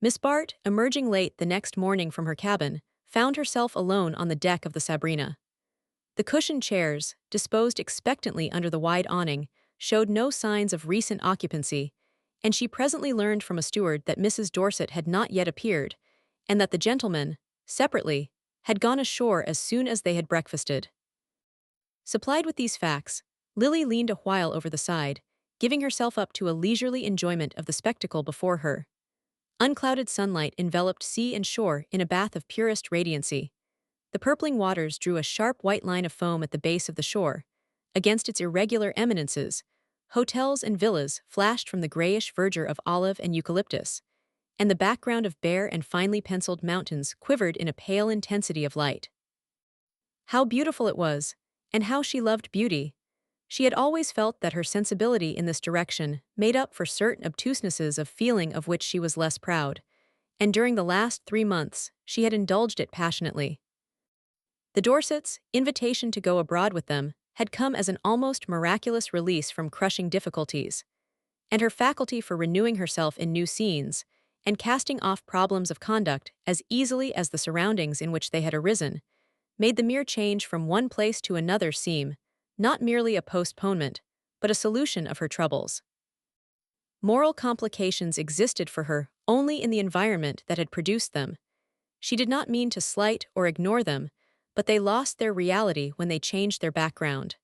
Miss Bart, emerging late the next morning from her cabin, found herself alone on the deck of the Sabrina. The cushioned chairs, disposed expectantly under the wide awning, showed no signs of recent occupancy, and she presently learned from a steward that Mrs. Dorset had not yet appeared, and that the gentlemen, separately, had gone ashore as soon as they had breakfasted. Supplied with these facts, Lily leaned a while over the side, giving herself up to a leisurely enjoyment of the spectacle before her. Unclouded sunlight enveloped sea and shore in a bath of purest radiancy. The purpling waters drew a sharp white line of foam at the base of the shore. Against its irregular eminences, hotels and villas flashed from the grayish verdure of olive and eucalyptus, and the background of bare and finely penciled mountains quivered in a pale intensity of light. How beautiful it was, and how she loved beauty! She had always felt that her sensibility in this direction made up for certain obtusenesses of feeling of which she was less proud, and during the last 3 months she had indulged it passionately. The Dorsets' invitation to go abroad with them had come as an almost miraculous release from crushing difficulties, and her faculty for renewing herself in new scenes and casting off problems of conduct as easily as the surroundings in which they had arisen made the mere change from one place to another seem not merely a postponement, but a solution of her troubles. Moral complications existed for her only in the environment that had produced them. She did not mean to slight or ignore them, but they lost their reality when they changed their background.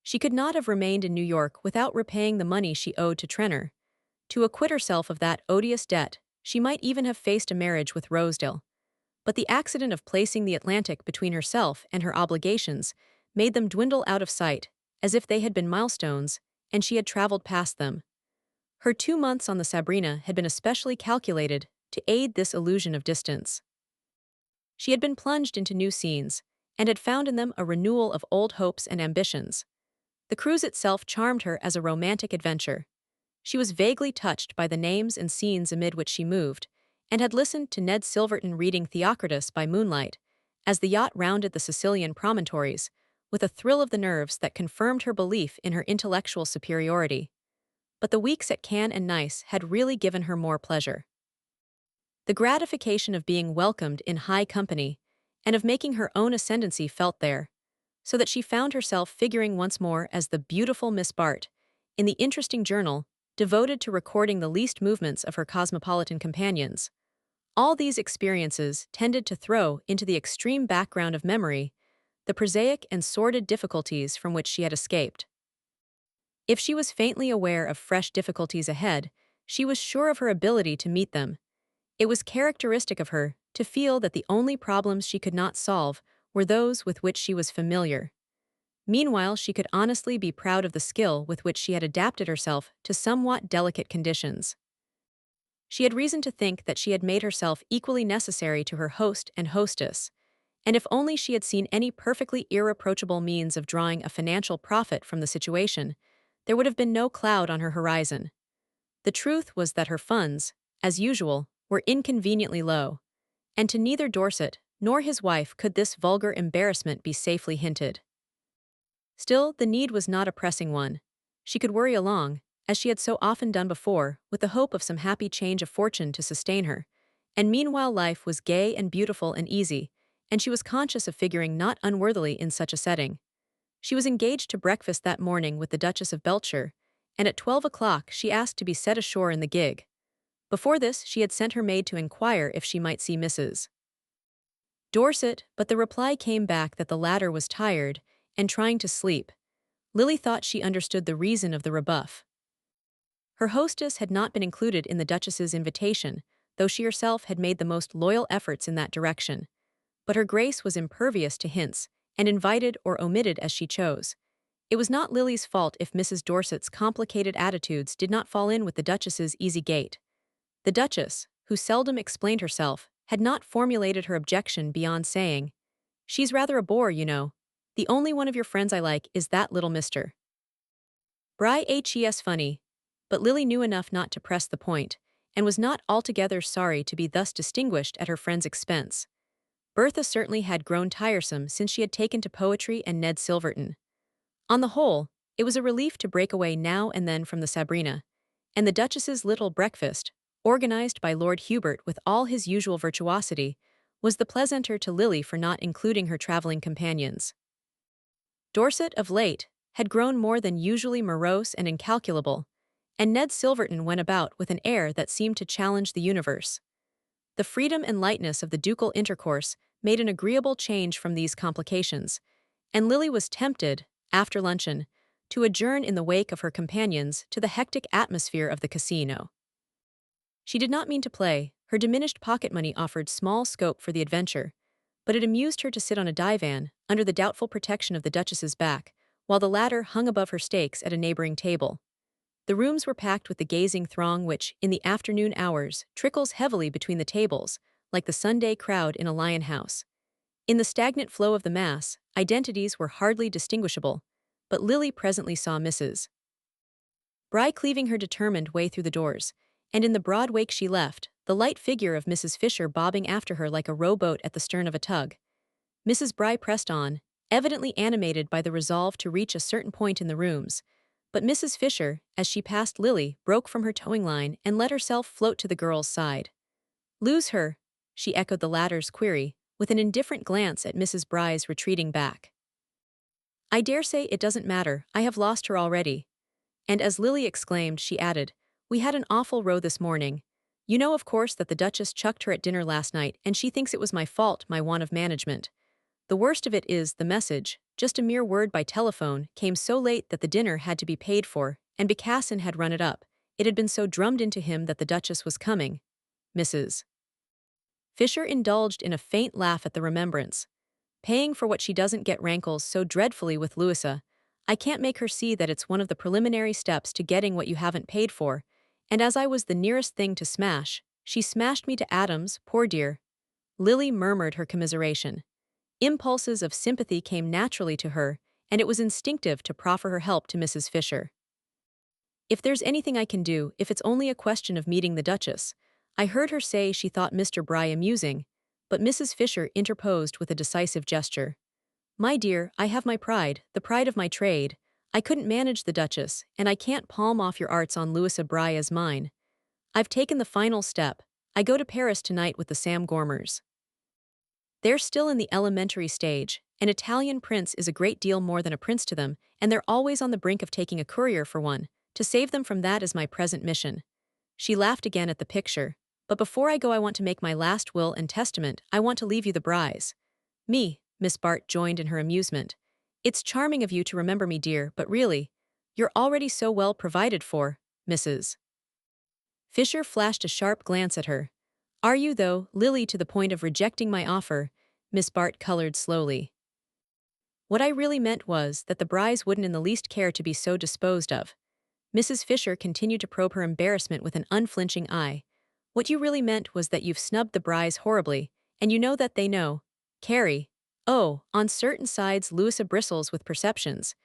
She could not have remained in New York without repaying the money she owed to Trenor. To acquit herself of that odious debt, she might even have faced a marriage with Rosedale. But the accident of placing the Atlantic between herself and her obligations made them dwindle out of sight, as if they had been milestones, and she had traveled past them. Her 2 months on the Sabrina had been especially calculated to aid this illusion of distance. She had been plunged into new scenes, and had found in them a renewal of old hopes and ambitions. The cruise itself charmed her as a romantic adventure. She was vaguely touched by the names and scenes amid which she moved, and had listened to Ned Silverton reading Theocritus by moonlight, as the yacht rounded the Sicilian promontories, with a thrill of the nerves that confirmed her belief in her intellectual superiority. But the weeks at Cannes and Nice had really given her more pleasure. The gratification of being welcomed in high company, and of making her own ascendancy felt there, so that she found herself figuring once more as the beautiful Miss Bart, in the interesting journal devoted to recording the least movements of her cosmopolitan companions. All these experiences tended to throw into the extreme background of memory the prosaic and sordid difficulties from which she had escaped. If she was faintly aware of fresh difficulties ahead, she was sure of her ability to meet them. It was characteristic of her to feel that the only problems she could not solve were those with which she was familiar. Meanwhile, she could honestly be proud of the skill with which she had adapted herself to somewhat delicate conditions. She had reason to think that she had made herself equally necessary to her host and hostess, and if only she had seen any perfectly irreproachable means of drawing a financial profit from the situation, there would have been no cloud on her horizon. The truth was that her funds, as usual, were inconveniently low, and to neither Dorset nor his wife could this vulgar embarrassment be safely hinted. Still, the need was not a pressing one. She could worry along, as she had so often done before, with the hope of some happy change of fortune to sustain her, and meanwhile life was gay and beautiful and easy, and she was conscious of figuring not unworthily in such a setting. She was engaged to breakfast that morning with the Duchess of Beltshire, and at 12 o'clock she asked to be set ashore in the gig. Before this, she had sent her maid to inquire if she might see Mrs. Dorset, but the reply came back that the latter was tired and trying to sleep. Lily thought she understood the reason of the rebuff. Her hostess had not been included in the Duchess's invitation, though she herself had made the most loyal efforts in that direction. But her grace was impervious to hints, and invited or omitted as she chose. It was not Lily's fault if Mrs. Dorset's complicated attitudes did not fall in with the Duchess's easy gait. The Duchess, who seldom explained herself, had not formulated her objection beyond saying, "She's rather a bore, you know. The only one of your friends I like is that little Mr. Hes funny," but Lily knew enough not to press the point, and was not altogether sorry to be thus distinguished at her friend's expense. Bertha certainly had grown tiresome since she had taken to poetry and Ned Silverton. On the whole, it was a relief to break away now and then from the Sabrina, and the Duchess's little breakfast, organized by Lord Hubert with all his usual virtuosity, was the pleasanter to Lily for not including her traveling companions. Dorset, of late, had grown more than usually morose and incalculable, and Ned Silverton went about with an air that seemed to challenge the universe. The freedom and lightness of the ducal intercourse made an agreeable change from these complications, and Lily was tempted, after luncheon, to adjourn in the wake of her companions to the hectic atmosphere of the casino. She did not mean to play, her diminished pocket money offered small scope for the adventure, but it amused her to sit on a divan, under the doubtful protection of the Duchess's back, while the latter hung above her stakes at a neighboring table. The rooms were packed with the gazing throng which, in the afternoon hours, trickles heavily between the tables, like the Sunday crowd in a lion house. In the stagnant flow of the mass, identities were hardly distinguishable, but Lily presently saw Mrs. Bry cleaving her determined way through the doors, and in the broad wake she left, the light figure of Mrs. Fisher bobbing after her like a rowboat at the stern of a tug. Mrs. Bry pressed on, evidently animated by the resolve to reach a certain point in the rooms, but Mrs. Fisher, as she passed Lily, broke from her towing line and let herself float to the girl's side. "Lose her?" she echoed the latter's query, with an indifferent glance at Mrs. Bry's retreating back. "I dare say it doesn't matter, I have lost her already." And as Lily exclaimed, she added, "We had an awful row this morning. You know of course that the Duchess chucked her at dinner last night and she thinks it was my fault, my want of management. The worst of it is, the message, just a mere word by telephone, came so late that the dinner had to be paid for, and Becassin had run it up. It had been so drummed into him that the Duchess was coming." Mrs. Fisher indulged in a faint laugh at the remembrance. "Paying for what she doesn't get rankles so dreadfully with Louisa. I can't make her see that it's one of the preliminary steps to getting what you haven't paid for, and as I was the nearest thing to smash, she smashed me to atoms, poor dear." Lily murmured her commiseration. Impulses of sympathy came naturally to her, and it was instinctive to proffer her help to Mrs. Fisher. "If there's anything I can do, if it's only a question of meeting the Duchess." I heard her say she thought Mr. Bry amusing, but Mrs. Fisher interposed with a decisive gesture. "My dear, I have my pride, the pride of my trade. I couldn't manage the Duchess, and I can't palm off your arts on Louisa Bry as mine. I've taken the final step. I go to Paris tonight with the Sam Gormers. They're still in the elementary stage. An Italian prince is a great deal more than a prince to them, and they're always on the brink of taking a courier for one. To save them from that is my present mission." She laughed again at the picture. "But before I go I want to make my last will and testament. I want to leave you the Brys." "Me?" Miss Bart joined in her amusement. "It's charming of you to remember me, dear, but really, you're already so well provided for." Mrs. Fisher flashed a sharp glance at her. "Are you, though, Lily, to the point of rejecting my offer?" Miss Bart colored slowly. "What I really meant was that the Brys wouldn't in the least care to be so disposed of." Mrs. Fisher continued to probe her embarrassment with an unflinching eye. "What you really meant was that you've snubbed the Brys horribly, and you know that they know. Carrie. Oh, on certain sides Louisa bristles with perceptions.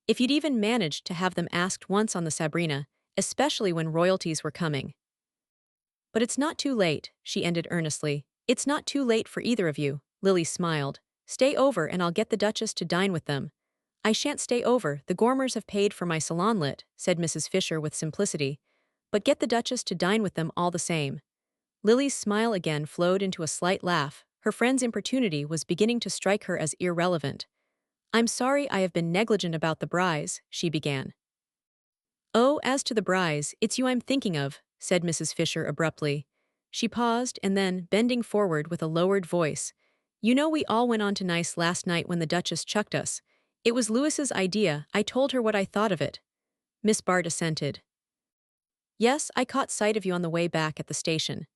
If you'd even managed to have them asked once on the Sabrina, especially when royalties were coming." "But it's not too late," she ended earnestly. "It's not too late for either of you." Lily smiled. "Stay over and I'll get the Duchess to dine with them." "I shan't stay over, the Gormers have paid for my salon lit," said Mrs. Fisher with simplicity. "But get the Duchess to dine with them all the same." Lily's smile again flowed into a slight laugh. Her friend's importunity was beginning to strike her as irrelevant. "I'm sorry I have been negligent about the Brys," she began. "Oh, as to the Brys, it's you I'm thinking of," said Mrs. Fisher abruptly. She paused and then, bending forward with a lowered voice, "You know we all went on to nice last night when the Duchess chucked us. It was Louis's idea, I told her what I thought of it." Miss Bart assented. "Yes, I caught sight of you on the way back at the station.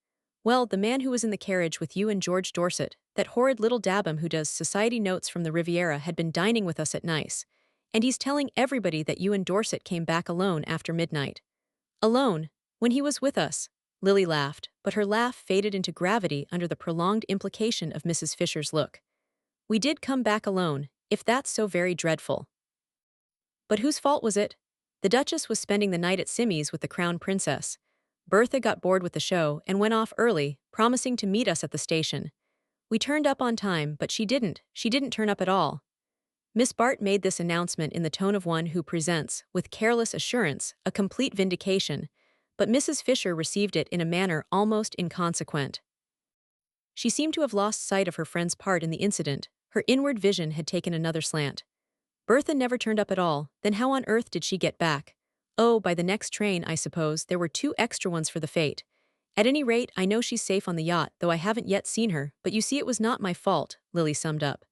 Well, the man who was in the carriage with you and George Dorset, that horrid little dabum who does society notes from the Riviera, had been dining with us at Nice, and he's telling everybody that you and Dorset came back alone after midnight." "Alone? When he was with us?" Lily laughed, but her laugh faded into gravity under the prolonged implication of Mrs. Fisher's look. "We did come back alone, if that's so very dreadful." "But whose fault was it? The Duchess was spending the night at Simmy's with the Crown Princess. Bertha got bored with the show and went off early, promising to meet us at the station. We turned up on time, but she didn't turn up at all." Miss Bart made this announcement in the tone of one who presents, with careless assurance, a complete vindication, but Mrs. Fisher received it in a manner almost inconsequent. She seemed to have lost sight of her friend's part in the incident. Her inward vision had taken another slant. Bertha never turned up at all, then how on earth did she get back? Oh, by the next train, I suppose. There were 2 extra ones for the fate. At any rate, I know she's safe on the yacht, though I haven't yet seen her, but you see it was not my fault, Lily summed up.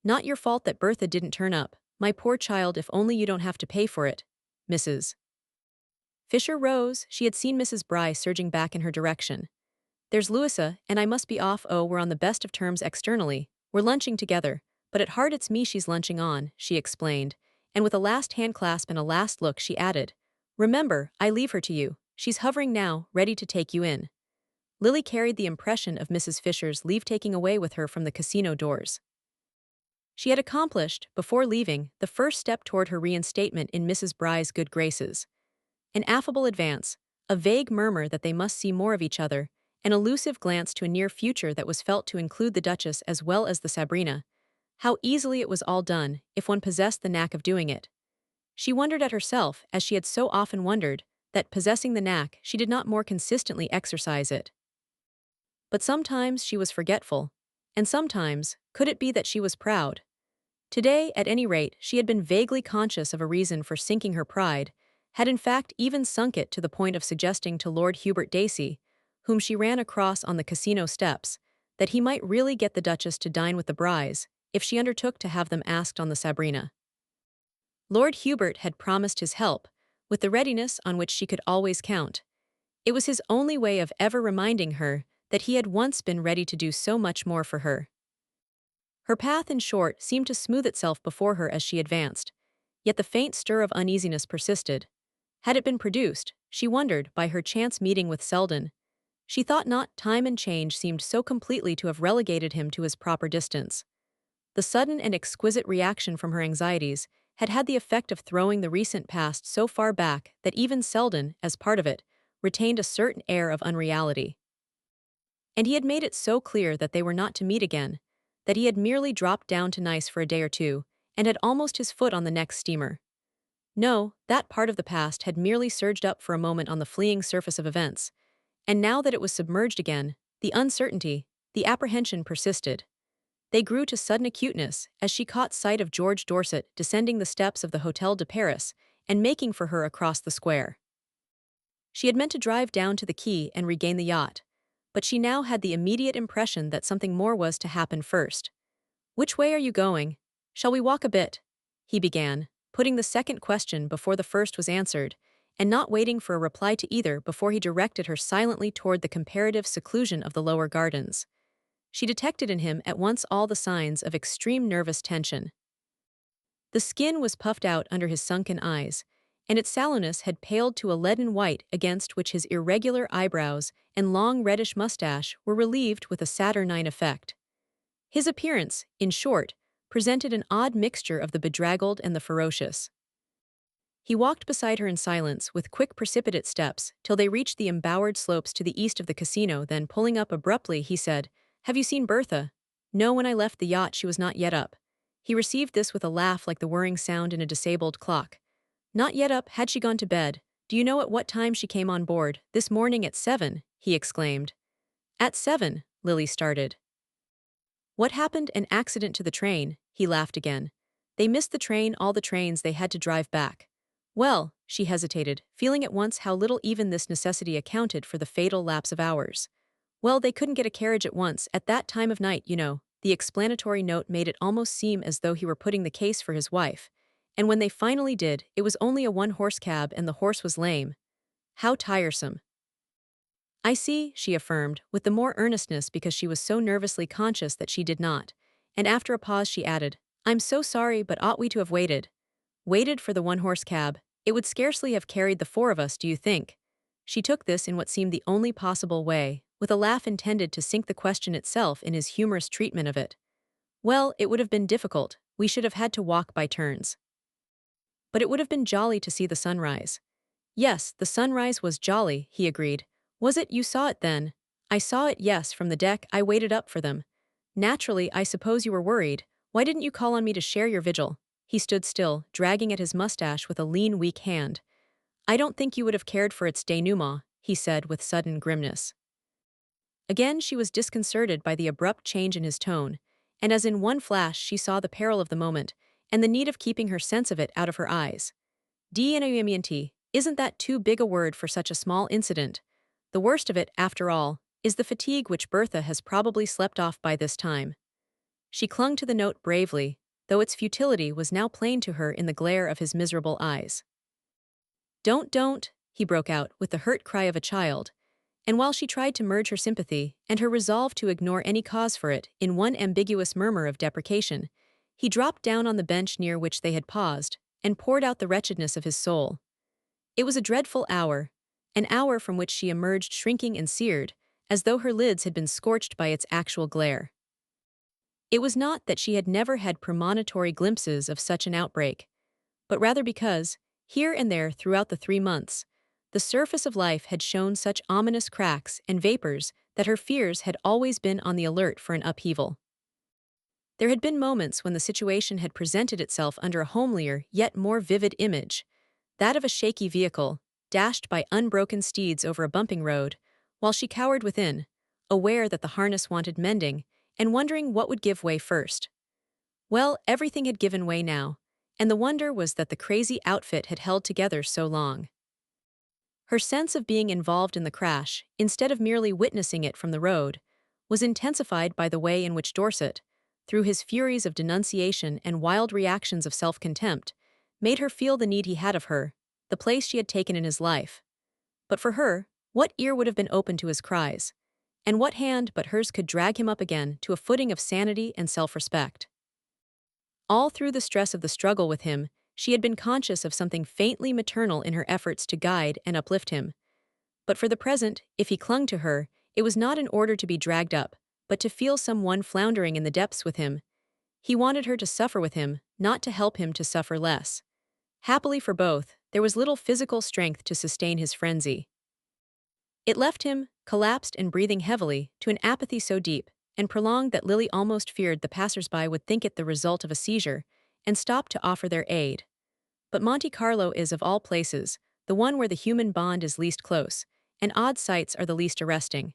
Not your fault that Bertha didn't turn up. My poor child, if only you don't have to pay for it. Mrs. Fisher rose. She had seen Mrs. Bry surging back in her direction. There's Louisa, and I must be off. Oh, we're on the best of terms externally. We're lunching together, but at heart it's me she's lunching on, she explained, and with a last hand clasp and a last look she added, remember, I leave her to you. She's hovering now, ready to take you in. Lily carried the impression of Mrs. Fisher's leave-taking away with her from the casino doors. She had accomplished, before leaving, the first step toward her reinstatement in Mrs. Bry's good graces. An affable advance, a vague murmur that they must see more of each other, an elusive glance to a near future that was felt to include the Duchess as well as the Sabrina. How easily it was all done, if one possessed the knack of doing it. She wondered at herself, as she had so often wondered, that, possessing the knack, she did not more consistently exercise it. But sometimes she was forgetful, and sometimes, could it be that she was proud? Today, at any rate, she had been vaguely conscious of a reason for sinking her pride, had in fact even sunk it to the point of suggesting to Lord Hubert Dacey, whom she ran across on the casino steps, that he might really get the Duchess to dine with the Brys, if she undertook to have them asked on the Sabrina. Lord Hubert had promised his help, with the readiness on which she could always count. It was his only way of ever reminding her that he had once been ready to do so much more for her. Her path, in short, seemed to smooth itself before her as she advanced, yet the faint stir of uneasiness persisted. Had it been produced, she wondered, by her chance meeting with Selden? She thought not. Time and change seemed so completely to have relegated him to his proper distance. The sudden and exquisite reaction from her anxieties had had the effect of throwing the recent past so far back that even Selden, as part of it, retained a certain air of unreality. And he had made it so clear that they were not to meet again, that he had merely dropped down to Nice for a day or two, and had almost his foot on the next steamer. No, that part of the past had merely surged up for a moment on the fleeing surface of events, and now that it was submerged again, the uncertainty, the apprehension persisted. They grew to sudden acuteness as she caught sight of George Dorset descending the steps of the Hôtel de Paris and making for her across the square. She had meant to drive down to the quay and regain the yacht, but she now had the immediate impression that something more was to happen first. "Which way are you going? Shall we walk a bit?" he began, putting the second question before the first was answered, and not waiting for a reply to either before he directed her silently toward the comparative seclusion of the lower gardens. She detected in him at once all the signs of extreme nervous tension. The skin was puffed out under his sunken eyes, and its sallowness had paled to a leaden white against which his irregular eyebrows and long reddish mustache were relieved with a saturnine effect. His appearance, in short, presented an odd mixture of the bedraggled and the ferocious. He walked beside her in silence with quick precipitate steps till they reached the embowered slopes to the east of the casino. Then, pulling up abruptly, he said, "Have you seen Bertha?" "No, when I left the yacht she was not yet up." He received this with a laugh like the whirring sound in a disabled clock. "Not yet up? Had she gone to bed? Do you know at what time she came on board? This morning at 7, he exclaimed. "At 7, Lily started. "What happened? An accident to the train," he laughed again. "They missed the train, all the trains, they had to drive back." "Well," she hesitated, feeling at once how little even this necessity accounted for the fatal lapse of hours. "Well, they couldn't get a carriage at once, at that time of night, you know." The explanatory note made it almost seem as though he were putting the case for his wife. "And when they finally did, it was only a one-horse cab and the horse was lame. How tiresome." "I see," she affirmed, with the more earnestness because she was so nervously conscious that she did not. And after a pause she added, "I'm so sorry, but ought we to have waited?" "Waited for the one-horse cab? It would scarcely have carried the 4 of us, do you think?" She took this in what seemed the only possible way, with a laugh intended to sink the question itself in his humorous treatment of it. "Well, it would have been difficult. We should have had to walk by turns. But it would have been jolly to see the sunrise." "Yes, the sunrise was jolly," he agreed. "Was it? You saw it then?" "I saw it, yes, from the deck. I waited up for them." "Naturally, I suppose you were worried. Why didn't you call on me to share your vigil?" He stood still, dragging at his mustache with a lean, weak hand. "I don't think you would have cared for its denouement," he said with sudden grimness. Again she was disconcerted by the abrupt change in his tone, and as in one flash she saw the peril of the moment, and the need of keeping her sense of it out of her eyes. Disposed, isn't that too big a word for such a small incident? The worst of it, after all, is the fatigue which Bertha has probably slept off by this time. She clung to the note bravely, though its futility was now plain to her in the glare of his miserable eyes. Don't, he broke out with the hurt cry of a child, and while she tried to merge her sympathy and her resolve to ignore any cause for it in one ambiguous murmur of deprecation, he dropped down on the bench near which they had paused and poured out the wretchedness of his soul. It was a dreadful hour, an hour from which she emerged shrinking and seared, as though her lids had been scorched by its actual glare. It was not that she had never had premonitory glimpses of such an outbreak, but rather because, here and there throughout the 3 months, the surface of life had shown such ominous cracks and vapors that her fears had always been on the alert for an upheaval. There had been moments when the situation had presented itself under a homelier yet more vivid image, that of a shaky vehicle, dashed by unbroken steeds over a bumping road, while she cowered within, aware that the harness wanted mending, and wondering what would give way first. Well, everything had given way now, and the wonder was that the crazy outfit had held together so long. Her sense of being involved in the crash, instead of merely witnessing it from the road, was intensified by the way in which Dorset, through his furies of denunciation and wild reactions of self-contempt, made her feel the need he had of her, the place she had taken in his life. But for her, what ear would have been open to his cries? And what hand but hers could drag him up again to a footing of sanity and self-respect? All through the stress of the struggle with him, she had been conscious of something faintly maternal in her efforts to guide and uplift him. But for the present, if he clung to her, it was not in order to be dragged up, but to feel someone floundering in the depths with him. He wanted her to suffer with him, not to help him to suffer less. Happily for both, there was little physical strength to sustain his frenzy. It left him, collapsed and breathing heavily, to an apathy so deep and prolonged that Lily almost feared the passers-by would think it the result of a seizure and stop to offer their aid. But Monte Carlo is, of all places, the one where the human bond is least close, and odd sights are the least arresting.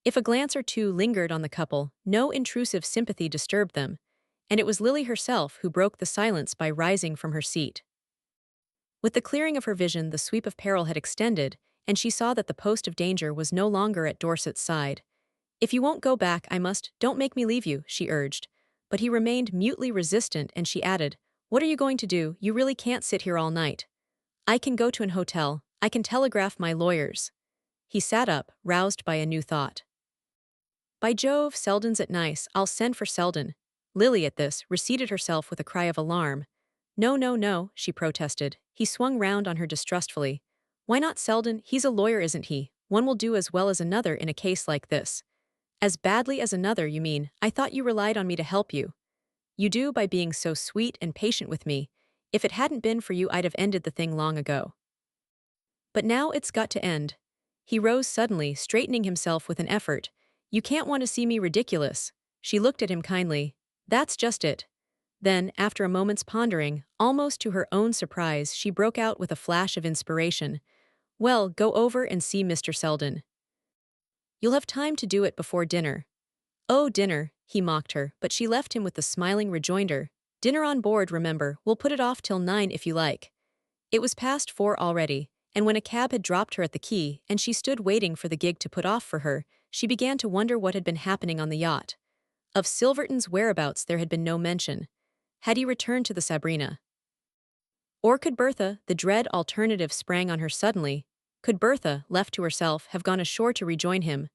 If a glance or two lingered on the couple, no intrusive sympathy disturbed them, and it was Lily herself who broke the silence by rising from her seat. With the clearing of her vision, the sweep of peril had extended, and she saw that the post of danger was no longer at Dorset's side. "If you won't go back, don't make me leave you," she urged. But he remained mutely resistant, and she added, "What are you going to do? You really can't sit here all night." "I can go to an hotel. I can telegraph my lawyers." He sat up, roused by a new thought. "By Jove, Selden's at nice. I'll send for Selden." Lily, at this, reseated herself with a cry of alarm. No, she protested. He swung round on her distrustfully. "Why not Selden? He's a lawyer, isn't he? One will do as well as another in a case like this." "As badly as another, you mean? I thought you relied on me to help you." "You do by being so sweet and patient with me. If it hadn't been for you, I'd have ended the thing long ago. But now it's got to end." He rose suddenly, straightening himself with an effort. "You can't want to see me ridiculous." She looked at him kindly. "That's just it." Then, after a moment's pondering, almost to her own surprise, she broke out with a flash of inspiration. "Well, go over and see Mr. Selden. You'll have time to do it before dinner." "Oh, dinner," he mocked her, but she left him with the smiling rejoinder. "Dinner on board, remember. We'll put it off till 9 if you like." It was past 4 already, and when a cab had dropped her at the quay and she stood waiting for the gig to put off for her, she began to wonder what had been happening on the yacht. Of Silverton's whereabouts there had been no mention. Had he returned to the Sabrina? Or could Bertha, the dread alternative sprang on her suddenly, could Bertha, left to herself, have gone ashore to rejoin him?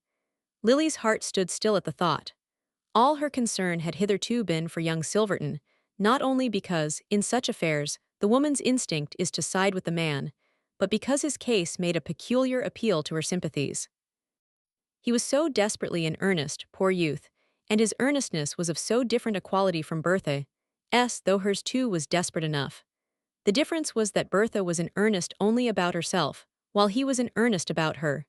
Lily's heart stood still at the thought. All her concern had hitherto been for young Silverton, not only because, in such affairs, the woman's instinct is to side with the man, but because his case made a peculiar appeal to her sympathies. He was so desperately in earnest, poor youth, and his earnestness was of so different a quality from Bertha's, though hers too was desperate enough. The difference was that Bertha was in earnest only about herself, while he was in earnest about her.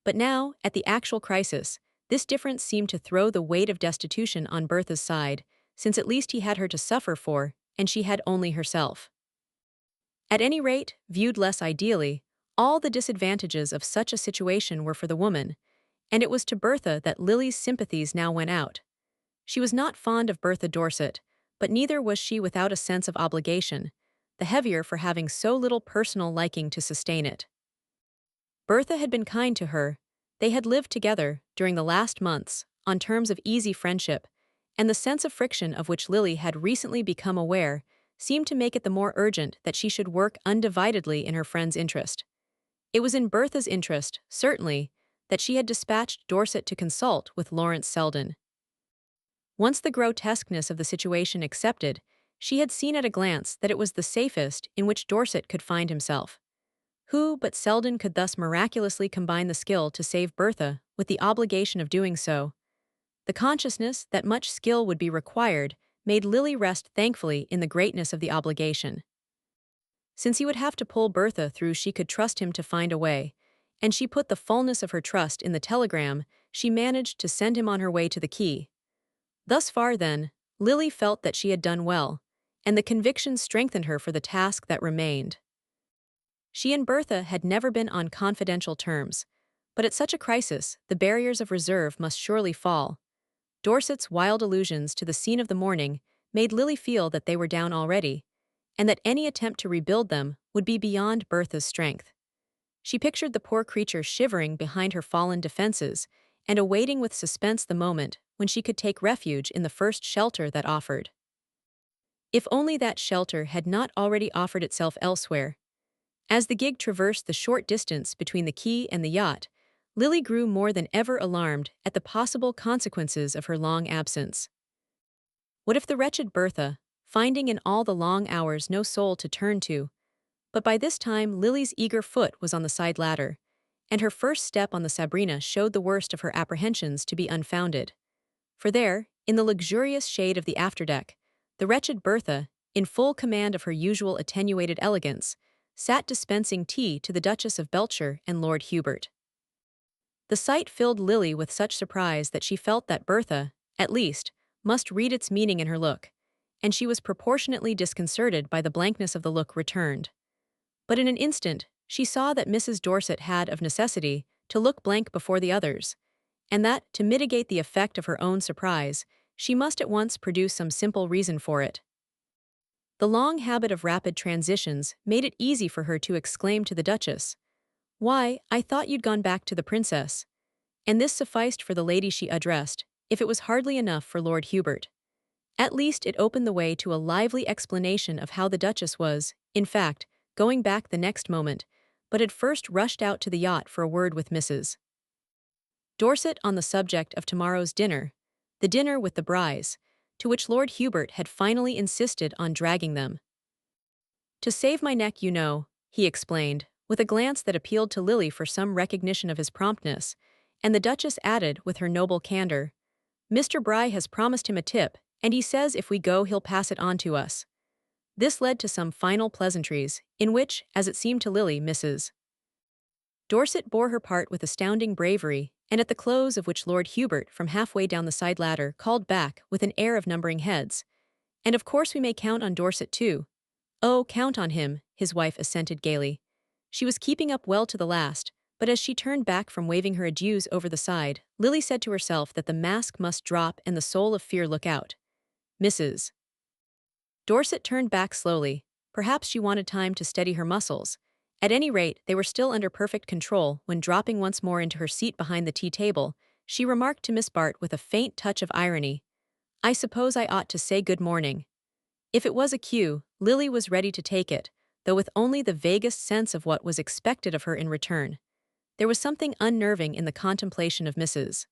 But now, at the actual crisis, this difference seemed to throw the weight of destitution on Bertha's side, since at least he had her to suffer for, and she had only herself. At any rate, viewed less ideally, All the disadvantages of such a situation were for the woman, and it was to Bertha that Lily's sympathies now went out. She was not fond of Bertha Dorset, but neither was she without a sense of obligation, the heavier for having so little personal liking to sustain it. Bertha had been kind to her. They had lived together, during the last months, on terms of easy friendship, and the sense of friction of which Lily had recently become aware seemed to make it the more urgent that she should work undividedly in her friend's interest. It was in Bertha's interest, certainly, that she had dispatched Dorset to consult with Lawrence Selden. Once the grotesqueness of the situation accepted, she had seen at a glance that it was the safest in which Dorset could find himself. Who but Selden could thus miraculously combine the skill to save Bertha with the obligation of doing so? The consciousness that much skill would be required made Lily rest thankfully in the greatness of the obligation. Since he would have to pull Bertha through, she could trust him to find a way, and she put the fullness of her trust in the telegram she managed to send him on her way to the quay. Thus far, then, Lily felt that she had done well, and the conviction strengthened her for the task that remained. She and Bertha had never been on confidential terms, but at such a crisis, the barriers of reserve must surely fall. Dorset's wild allusions to the scene of the morning made Lily feel that they were down already, and that any attempt to rebuild them would be beyond Bertha's strength. She pictured the poor creature shivering behind her fallen defenses and awaiting with suspense the moment when she could take refuge in the first shelter that offered. If only that shelter had not already offered itself elsewhere. As the gig traversed the short distance between the quay and the yacht, Lily grew more than ever alarmed at the possible consequences of her long absence. What if the wretched Bertha, finding in all the long hours no soul to turn to? But by this time Lily's eager foot was on the side ladder, and her first step on the Sabrina showed the worst of her apprehensions to be unfounded. For there, in the luxurious shade of the afterdeck, the wretched Bertha, in full command of her usual attenuated elegance, sat dispensing tea to the Duchess of Beltshire and Lord Hubert. The sight filled Lily with such surprise that she felt that Bertha, at least, must read its meaning in her look, and she was proportionately disconcerted by the blankness of the look returned. But in an instant, she saw that Mrs. Dorset had, of necessity, to look blank before the others, and that, to mitigate the effect of her own surprise, she must at once produce some simple reason for it. The long habit of rapid transitions made it easy for her to exclaim to the Duchess, "Why, I thought you'd gone back to the Princess." And this sufficed for the lady she addressed, if it was hardly enough for Lord Hubert. At least it opened the way to a lively explanation of how the Duchess was, in fact, going back the next moment, but had first rushed out to the yacht for a word with Mrs. Dorset on the subject of tomorrow's dinner, the dinner with the Bryes, to which Lord Hubert had finally insisted on dragging them. "To save my neck, you know," he explained, with a glance that appealed to Lily for some recognition of his promptness, and the Duchess added with her noble candor, "Mr. Bry has promised him a tip, and he says if we go he'll pass it on to us." This led to some final pleasantries, in which, as it seemed to Lily, Mrs. Dorset bore her part with astounding bravery, and at the close of which Lord Hubert, from halfway down the side ladder, called back, with an air of numbering heads, "And of course we may count on Dorset too." "Oh, count on him," his wife assented gaily. She was keeping up well to the last, but as she turned back from waving her adieus over the side, Lily said to herself that the mask must drop and the soul of fear look out. Mrs. Dorset turned back slowly. Perhaps she wanted time to steady her muscles. At any rate, they were still under perfect control when, dropping once more into her seat behind the tea table, she remarked to Miss Bart with a faint touch of irony, "I suppose I ought to say good morning." If it was a cue, Lily was ready to take it, though with only the vaguest sense of what was expected of her in return. There was something unnerving in the contemplation of Mrs.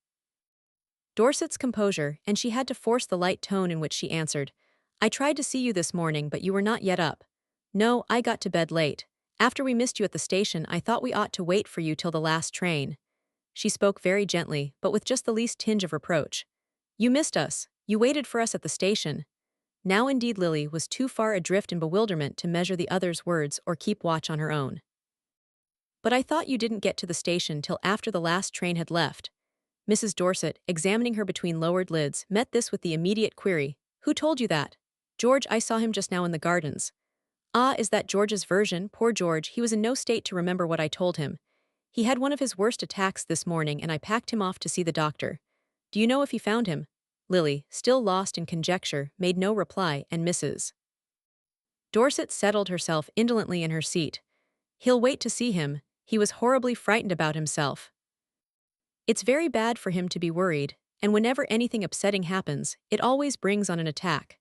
Dorset's composure, and she had to force the light tone in which she answered, "I tried to see you this morning, but you were not yet up." "No, I got to bed late. After we missed you at the station, I thought we ought to wait for you till the last train." She spoke very gently, but with just the least tinge of reproach. "You missed us. You waited for us at the station." Now indeed Lily was too far adrift in bewilderment to measure the other's words or keep watch on her own. "But I thought you didn't get to the station till after the last train had left." Mrs. Dorset, examining her between lowered lids, met this with the immediate query, "Who told you that?" "George, I saw him just now in the gardens." Ah, is that George's version? Poor George, he was in no state to remember what I told him. He had one of his worst attacks this morning and I packed him off to see the doctor. Do you know if he found him? Lily, still lost in conjecture, made no reply, and Mrs. Dorset settled herself indolently in her seat. He'll wait to see him. He was horribly frightened about himself. It's very bad for him to be worried, and whenever anything upsetting happens, it always brings on an attack.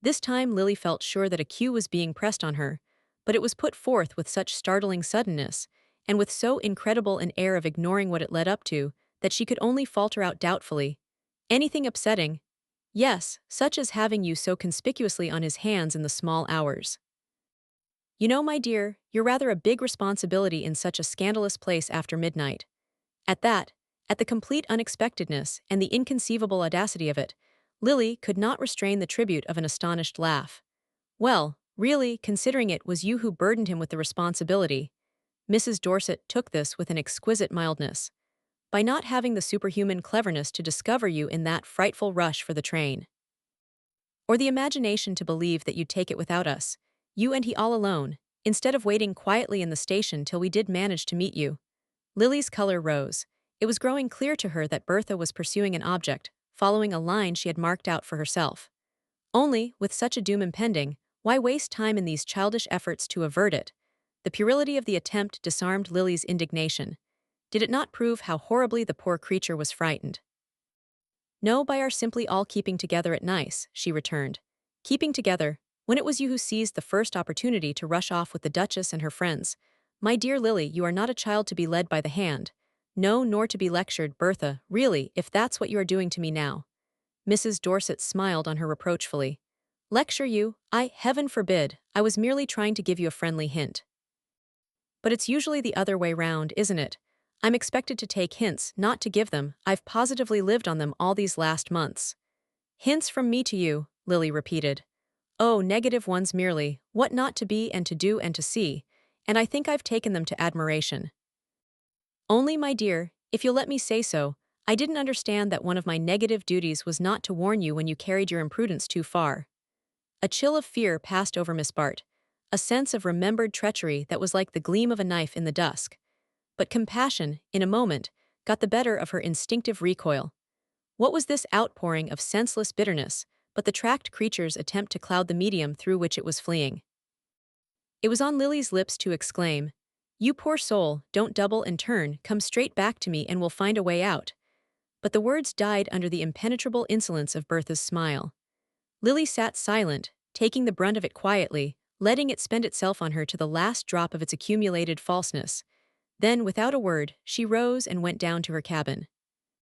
This time Lily felt sure that a cue was being pressed on her, but it was put forth with such startling suddenness, and with so incredible an air of ignoring what it led up to, that she could only falter out doubtfully. Anything upsetting? Yes, such as having you so conspicuously on his hands in the small hours. You know, my dear, you're rather a big responsibility in such a scandalous place after midnight. At that, at the complete unexpectedness and the inconceivable audacity of it, Lily could not restrain the tribute of an astonished laugh. Well, really, considering it was you who burdened him with the responsibility. Mrs. Dorset took this with an exquisite mildness. By not having the superhuman cleverness to discover you in that frightful rush for the train. Or the imagination to believe that you'd take it without us, you and he all alone, instead of waiting quietly in the station till we did manage to meet you. Lily's color rose. It was growing clear to her that Bertha was pursuing an object, following a line she had marked out for herself. Only, with such a doom impending, why waste time in these childish efforts to avert it? The puerility of the attempt disarmed Lily's indignation. Did it not prove how horribly the poor creature was frightened? No, by our simply all keeping together at nice, she returned. Keeping together, when it was you who seized the first opportunity to rush off with the Duchess and her friends. My dear Lily, you are not a child to be led by the hand. No, nor to be lectured, Bertha, really, if that's what you are doing to me now. Mrs. Dorset smiled on her reproachfully. Lecture you? Heaven forbid, I was merely trying to give you a friendly hint. But it's usually the other way round, isn't it? I'm expected to take hints, not to give them. I've positively lived on them all these last months. Hints from me to you, Lily repeated. Oh, negative ones merely, what not to be and to do and to see, and I think I've taken them to admiration. Only, my dear, if you'll let me say so, I didn't understand that one of my negative duties was not to warn you when you carried your imprudence too far. A chill of fear passed over Miss Bart, a sense of remembered treachery that was like the gleam of a knife in the dusk. But compassion, in a moment, got the better of her instinctive recoil. What was this outpouring of senseless bitterness but the tracked creature's attempt to cloud the medium through which it was fleeing? It was on Lily's lips to exclaim, You poor soul, don't double and turn, come straight back to me and we'll find a way out. But the words died under the impenetrable insolence of Bertha's smile. Lily sat silent, taking the brunt of it quietly, letting it spend itself on her to the last drop of its accumulated falseness. Then, without a word, she rose and went down to her cabin.